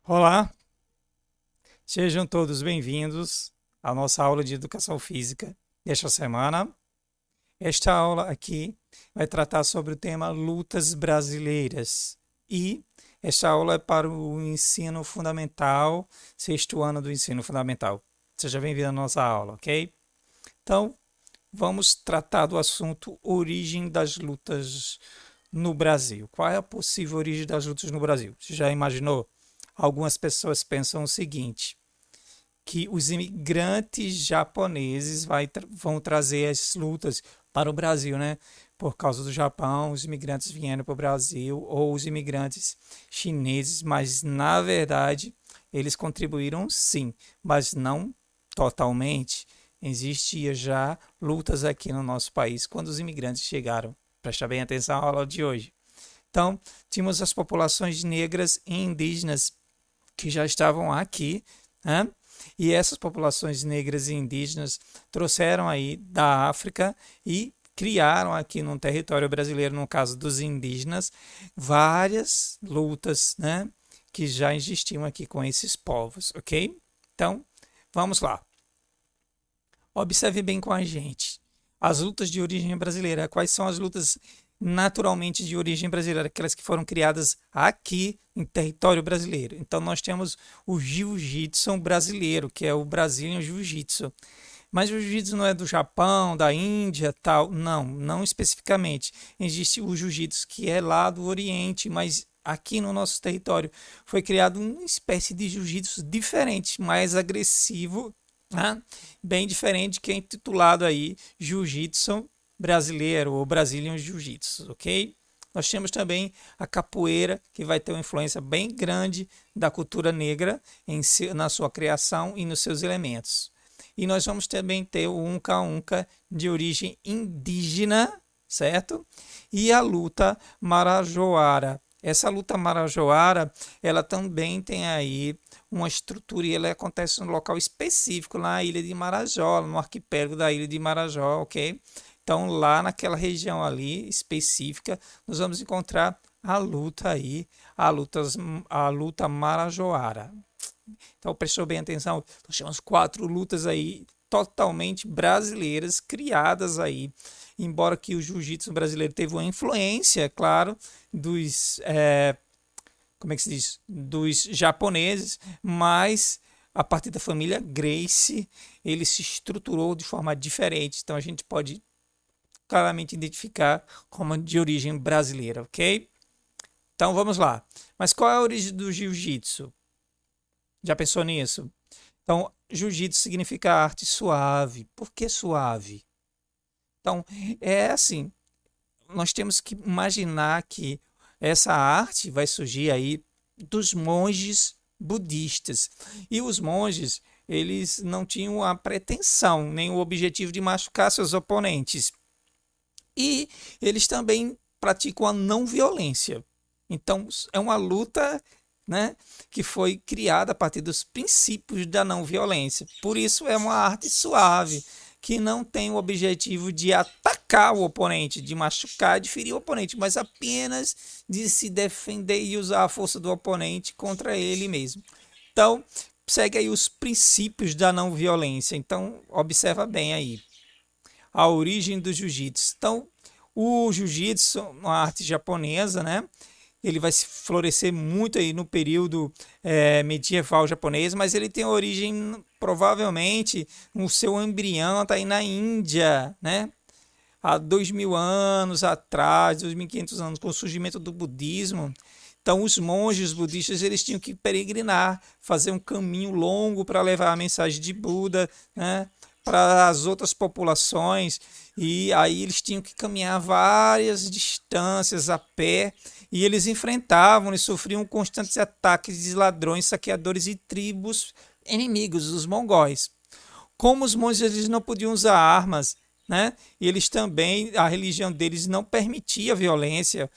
Olá, sejam todos bem-vindos à nossa aula de Educação Física desta semana. Esta aula aqui vai tratar sobre o tema lutas brasileiras e esta aula é para o ensino fundamental, sexto ano do ensino fundamental. Seja bem-vindo à nossa aula, ok? Então, vamos tratar do assunto origem das lutas no Brasil. Qual é a possível origem das lutas no Brasil? Você já imaginou? Algumas pessoas pensam o seguinte, que os imigrantes japoneses vão trazer as lutas para o Brasil, né? Por causa do Japão, os imigrantes vieram para o Brasil, ou os imigrantes chineses, mas na verdade eles contribuíram sim, mas não totalmente. Existia já lutas aqui no nosso país quando os imigrantes chegaram. Presta bem atenção à aula de hoje. Então, tínhamos as populações negras e indígenas que já estavam aqui, né? E essas populações negras e indígenas trouxeram aí da África e criaram aqui no território brasileiro, no caso dos indígenas, várias lutas, né, que já existiam aqui com esses povos, ok? Então, vamos lá. Observe bem com a gente. As lutas de origem brasileira. Quais são as lutas naturalmente de origem brasileira? Aquelas que foram criadas aqui em território brasileiro. Então, nós temos o jiu-jitsu brasileiro, que é o Brazilian Jiu-Jitsu. Mas o jiu-jitsu não é do Japão, da Índia, tal. Não, não especificamente. Existe o jiu-jitsu que é lá do Oriente, mas aqui no nosso território foi criado uma espécie de jiu-jitsu diferente, mais agressivo, né? Bem diferente, que é intitulado aí Jiu-Jitsu brasileiro ou Brazilian Jiu-Jitsu, ok? Nós temos também a capoeira, que vai ter uma influência bem grande da cultura negra na sua criação e nos seus elementos. E nós vamos também ter o Unca-Unca de origem indígena, certo? E a luta marajoara. Essa luta marajoara, ela também tem aí uma estrutura e ela acontece num local específico, na ilha de Marajó, no arquipélago da ilha de Marajó, ok? Então, lá naquela região ali específica, nós vamos encontrar a luta aí, a luta marajoara. Então, prestou bem atenção, nós temos 4 lutas aí totalmente brasileiras, criadas aí, embora que o jiu-jitsu brasileiro teve uma influência, claro, dos como é que se diz? Dos japoneses, mas a partir da família Gracie, ele se estruturou de forma diferente. Então a gente pode claramente identificar como de origem brasileira, ok? Então vamos lá. Mas qual é a origem do jiu-jitsu? Já pensou nisso? Então, jiu-jitsu significa arte suave. Por que suave? Então, é assim, nós temos que imaginar que essa arte vai surgir aí dos monges budistas. E os monges, eles não tinham a pretensão, nem o objetivo de machucar seus oponentes. E eles também praticam a não violência. Então, é uma luta, né, que foi criada a partir dos princípios da não violência. Por isso é uma arte suave, que não tem o objetivo de atacar o oponente, de machucar, de ferir o oponente, mas apenas de se defender e usar a força do oponente contra ele mesmo. Então, segue aí os princípios da não violência. Então, observa bem aí a origem do jiu-jitsu. Então, o jiu-jitsu, uma arte japonesa, né? Ele vai se florescer muito aí no período medieval japonês, mas ele tem origem, provavelmente, no seu embrião está aí na Índia, né? Há 2.000 anos atrás, 2.500 anos, com o surgimento do budismo. Então, os monges budistas eles tinham que peregrinar, fazer um caminho longo para levar a mensagem de Buda, né, para as outras populações. E aí eles tinham que caminhar várias distâncias a pé. E eles enfrentavam e sofriam constantes ataques de ladrões, saqueadores e tribos inimigos, os mongóis. Como os monges eles não podiam usar armas, né? E eles também, a religião deles não permitia violência.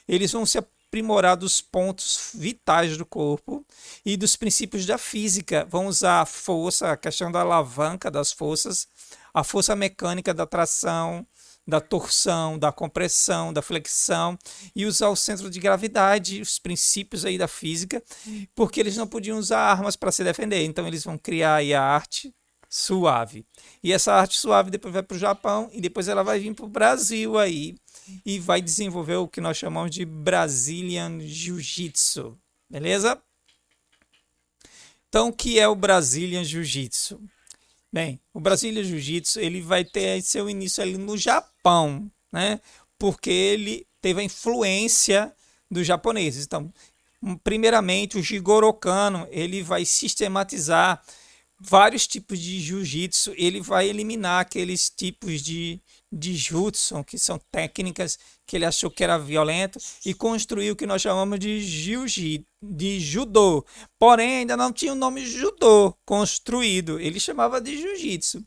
Eles vão se aprimorar dos pontos vitais do corpo e dos princípios da física. Vão usar a força, a questão da alavanca das forças, a força mecânica da tração, da torção, da compressão, da flexão e usar o centro de gravidade, os princípios aí da física, porque eles não podiam usar armas para se defender. Então eles vão criar aí a arte suave. E essa arte suave depois vai para o Japão e depois ela vai vir para o Brasil aí e vai desenvolver o que nós chamamos de Brazilian Jiu-Jitsu. Beleza? Então, o que é o Brazilian Jiu-Jitsu? Bem, o Brazilian Jiu-Jitsu ele vai ter seu início ali no Japão, né? Porque ele teve a influência dos japoneses. Então, primeiramente, o Jigoro Kano ele vai sistematizar vários tipos de jiu-jitsu, ele vai eliminar aqueles tipos de jutsu, que são técnicas que ele achou que era violento, e construir o que nós chamamos de jiu-jitsu, de judô. Porém, ainda não tinha o nome judô construído, ele chamava de jiu-jitsu.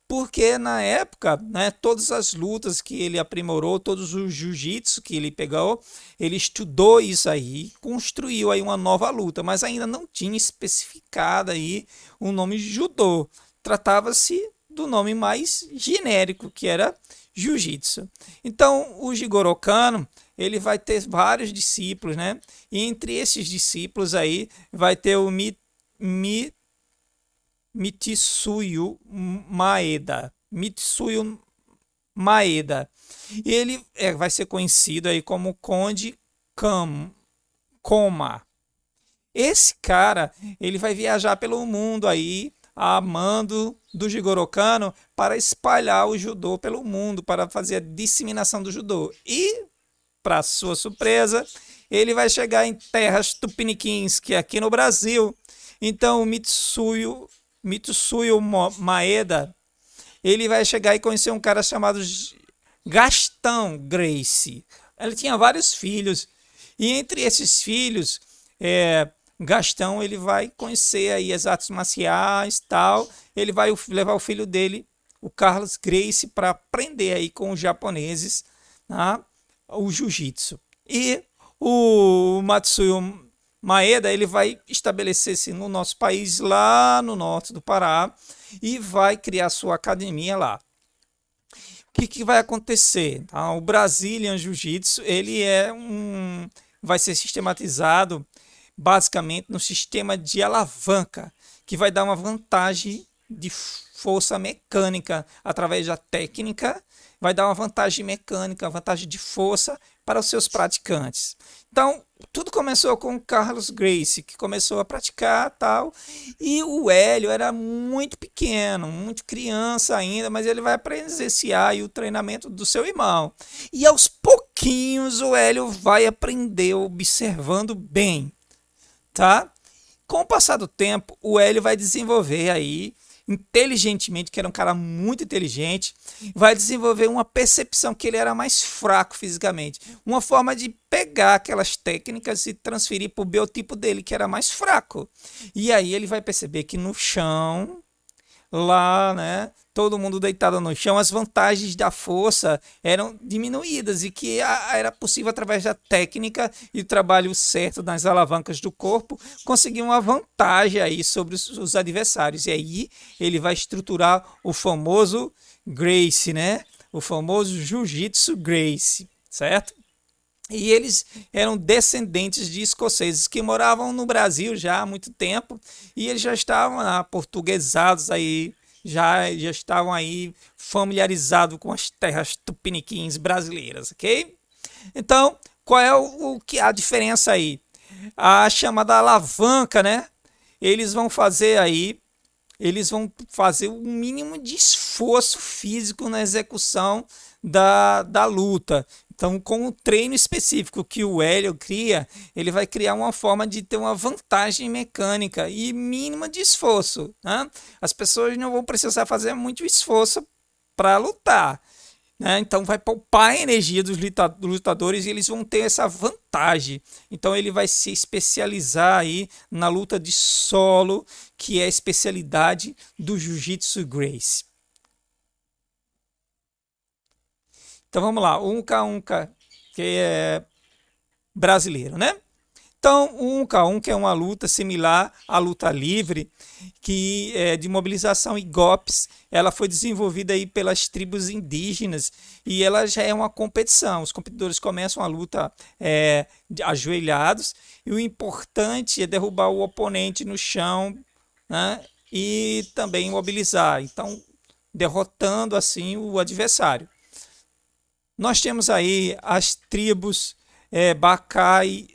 Porque na época, né, todas as lutas que ele aprimorou, todos os jiu-jitsu que ele pegou, ele estudou isso aí, construiu aí uma nova luta, mas ainda não tinha especificado aí o nome judô. Tratava-se do nome mais genérico, que era jiu-jitsu. Então, o Jigoro Kano, ele vai ter vários discípulos, né? E entre esses discípulos aí vai ter o Mitsuyo Maeda. Mitsuyo Maeda. E ele vai ser conhecido aí como Conde Koma. Esse cara, ele vai viajar pelo mundo aí, a mando do Jigoro Kano, para espalhar o judô pelo mundo, para fazer a disseminação do judô. E, para sua surpresa, ele vai chegar em terras tupiniquins, que é aqui no Brasil. Então, o Mitsuyo Maeda, ele vai chegar e conhecer um cara chamado Gastão Gracie. Ele tinha vários filhos, e entre esses filhos, Gastão ele vai conhecer aí as artes marciais tal. Ele vai levar o filho dele, o Carlos Gracie, para aprender aí com os japoneses, tá? O jiu-jitsu. E o Matsuyo Maeda ele vai estabelecer-se no nosso país, lá no norte do Pará, e vai criar sua academia lá. O que vai acontecer? Tá? O Brazilian Jiu-Jitsu ele vai ser sistematizado basicamente no sistema de alavanca, que vai dar uma vantagem de força mecânica através da técnica, vai dar uma vantagem mecânica, uma vantagem de força para os seus praticantes. Então, tudo começou com o Carlos Gracie, que começou a praticar tal, e o Hélio era muito pequeno, muito criança ainda, mas ele vai presenciar o treinamento do seu irmão. E aos pouquinhos o Hélio vai aprender observando bem, tá? Com o passar do tempo, o Hélio vai desenvolver aí inteligentemente, que era um cara muito inteligente, vai desenvolver uma percepção que ele era mais fraco fisicamente, uma forma de pegar aquelas técnicas e transferir para o biotipo dele, que era mais fraco. E aí ele vai perceber que no chão, lá, né, todo mundo deitado no chão, as vantagens da força eram diminuídas e que era possível, através da técnica e o trabalho certo nas alavancas do corpo, conseguir uma vantagem aí sobre os adversários. E aí ele vai estruturar o famoso Gracie, né? O famoso Jiu-Jitsu Gracie, certo? E eles eram descendentes de escoceses que moravam no Brasil já há muito tempo, e eles já estavam aportuguesados aí, já estavam aí familiarizados com as terras tupiniquins brasileiras, ok? Então, qual é a diferença aí? A chamada alavanca, né? Eles vão fazer o mínimo de esforço físico na execução da luta. Então, com o treino específico que o Hélio cria, ele vai criar uma forma de ter uma vantagem mecânica e mínima de esforço, né? As pessoas não vão precisar fazer muito esforço para lutar, né? Então, vai poupar a energia dos lutadores e eles vão ter essa vantagem. Então, ele vai se especializar aí na luta de solo, que é a especialidade do Jiu-Jitsu Gracie. Então vamos lá, Unca, que é brasileiro, né? Então, o 1K1, que é uma luta similar à luta livre, que é de mobilização e golpes, ela foi desenvolvida aí pelas tribos indígenas e ela já é uma competição. Os competidores começam a luta ajoelhados e o importante é derrubar o oponente no chão, né, e também imobilizar. Então, derrotando assim o adversário. Nós temos aí as tribos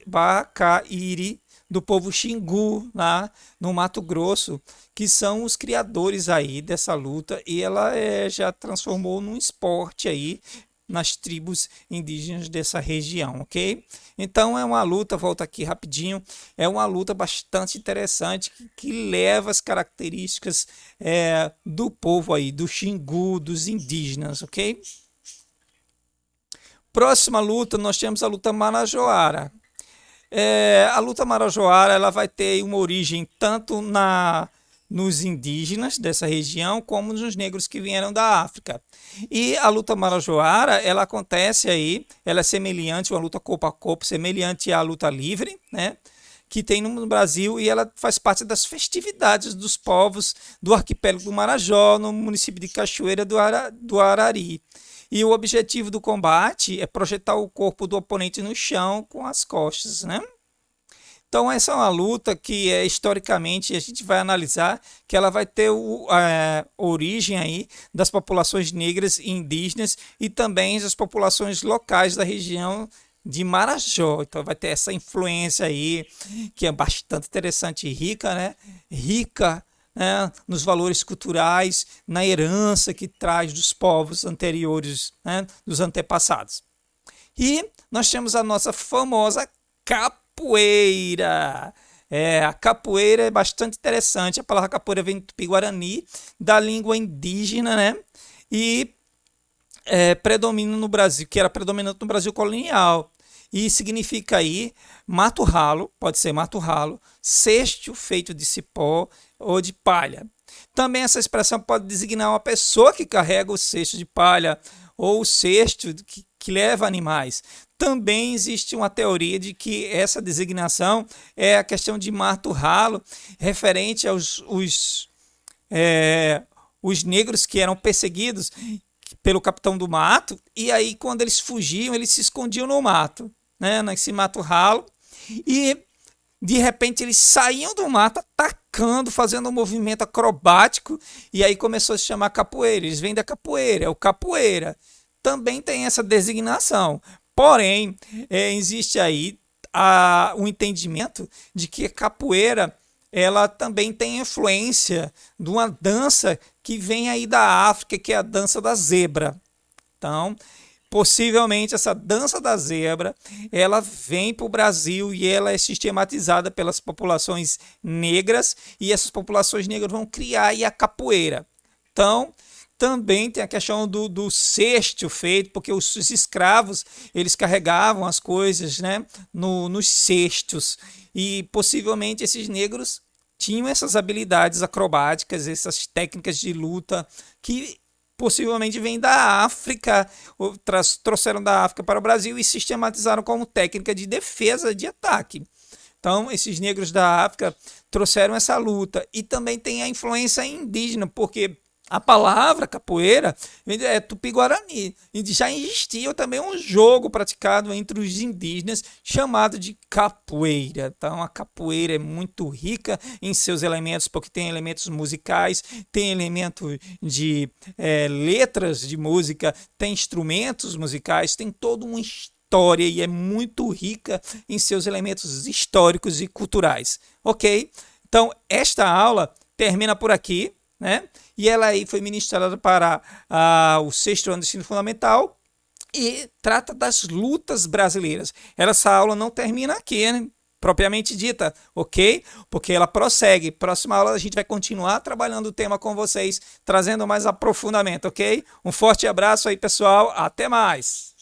Bacairi do povo Xingu, lá no Mato Grosso, que são os criadores aí dessa luta, e ela já transformou num esporte aí nas tribos indígenas dessa região, ok? Então é uma luta, volta aqui rapidinho, é uma luta bastante interessante que leva as características do povo aí, do Xingu, dos indígenas, ok? Próxima luta, nós temos a luta Marajoara. A luta Marajoara ela vai ter uma origem tanto nos indígenas dessa região, como nos negros que vieram da África. E a luta Marajoara, ela acontece aí, ela é semelhante, uma luta corpo a corpo, semelhante à luta livre, né, que tem no Brasil, e ela faz parte das festividades dos povos do arquipélago do Marajó, no município de Cachoeira do Arari. E o objetivo do combate é projetar o corpo do oponente no chão com as costas, né? Então essa é uma luta que historicamente a gente vai analisar que ela vai ter a origem aí das populações negras e indígenas e também das populações locais da região de Marajó. Então vai ter essa influência aí que é bastante interessante e rica, né? Rica, né, nos valores culturais, na herança que traz dos povos anteriores, né, dos antepassados. E nós temos a nossa famosa capoeira. A capoeira é bastante interessante. A palavra capoeira vem do Tupi-Guarani, da língua indígena, né? E predomina no Brasil, que era predominante no Brasil colonial. E significa aí mato ralo, pode ser mato ralo, cesto feito de cipó ou de palha. Também essa expressão pode designar uma pessoa que carrega o cesto de palha ou o cesto que leva animais. Também existe uma teoria de que essa designação é a questão de mato ralo, referente aos os negros que eram perseguidos pelo capitão do mato, e aí quando eles fugiam, eles se escondiam no mato, né, nesse mato ralo, e de repente eles saíam do mato atacando, fazendo um movimento acrobático, e aí começou a se chamar capoeira. Eles vêm da capoeira, é o capoeira. Também tem essa designação. Porém, existe aí um entendimento de que a capoeira ela também tem influência de uma dança que vem aí da África, que é a dança da zebra. Então, possivelmente essa dança da zebra, ela vem para o Brasil e ela é sistematizada pelas populações negras, e essas populações negras vão criar aí a capoeira. Então, também tem a questão do cesto feito, porque os escravos, eles carregavam as coisas, né, nos cestos, e possivelmente esses negros tinham essas habilidades acrobáticas, essas técnicas de luta que possivelmente vêm da África, ou trouxeram da África para o Brasil e sistematizaram como técnica de defesa, de ataque. Então, esses negros da África trouxeram essa luta. E também tem a influência indígena, porque a palavra capoeira é Tupi-Guarani. E já existia também um jogo praticado entre os indígenas chamado de capoeira. Então a capoeira é muito rica em seus elementos, porque tem elementos musicais, tem elementos de letras de música, tem instrumentos musicais, tem toda uma história e é muito rica em seus elementos históricos e culturais. Ok? Então esta aula termina por aqui, né? E ela aí foi ministrada para o 6º ano do ensino fundamental e trata das lutas brasileiras. Essa aula não termina aqui, né, propriamente dita, ok? Porque ela prossegue. Próxima aula a gente vai continuar trabalhando o tema com vocês, trazendo mais aprofundamento, ok? Um forte abraço aí, pessoal. Até mais!